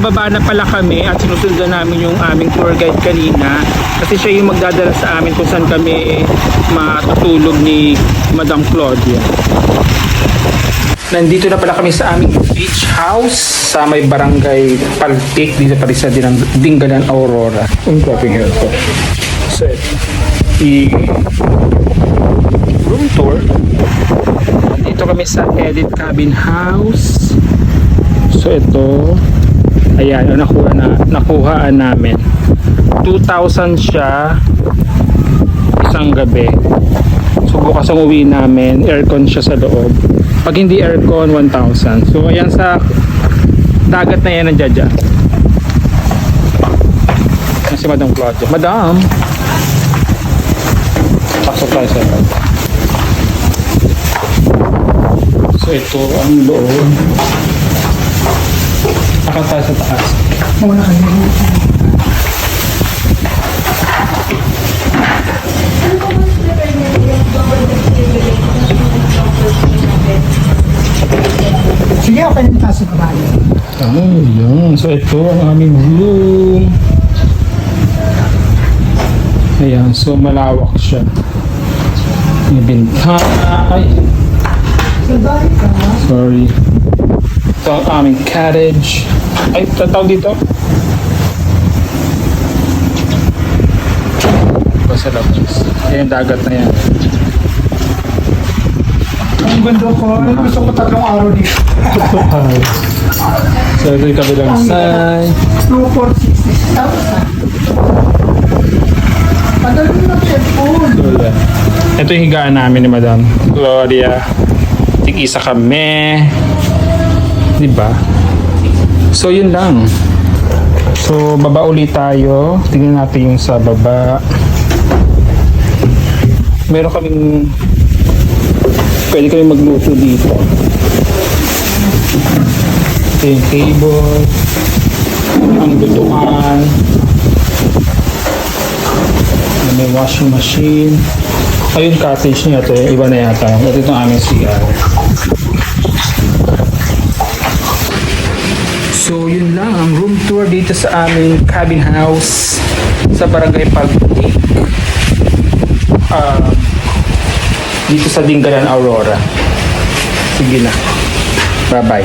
Pababa na pala kami at sinusundan namin yung aming tour guide kanina kasi siya yung magdadala sa amin kung saan kami matutulog ni Madam Claudia. Nandito na pala kami sa aming beach house sa may barangay Paltik dito pa rin sa Dingalan, Aurora. Ang coping here ko. So, room tour. Dito kami sa Edit Cabin House. So ito, ayan, nakuhaan namin. 2,000 siya isang gabi. So bukas ang uwi namin, aircon siya sa loob. Pag hindi aircon, 1,000. So ayan sa dagat na yan ang Jaja. Yan si Madam Claudia. Madam! Pasok tayo sa loob. So ito ang loob. Akit tayo sa taas. Muna kayo. Sige, okay na tayo sa kabayo. Yun. So ito ang aming room. Ayan, so malawak siya. May bintana. Ay, sorry. Ito ang aming cottage. Ay, tatawag dito. Ito sa labas. Ayan, dagat na yan. Ang ganda ko. Gusto ko 3 araw dito. So ito yung kabilang side. 2,460,000. Madali na cellphone. So yeah. Ito yung higaan namin ni Madam Gloria. Tig-isa kami. Diba? So yun lang. So baba ulit tayo. Tingnan natin yung sa baba. Meron kaming pwede kami magluto dito. Ito yung table. Ang lutuan. May washing machine. Ayun, cottage niya ito. Iba na yata. Ito itong aming CR. So, yun lang. Ang room tour dito sa aming cabin house sa Barangay Paltik. Dito sa Dingalan, Aurora. Sige na. Bye-bye.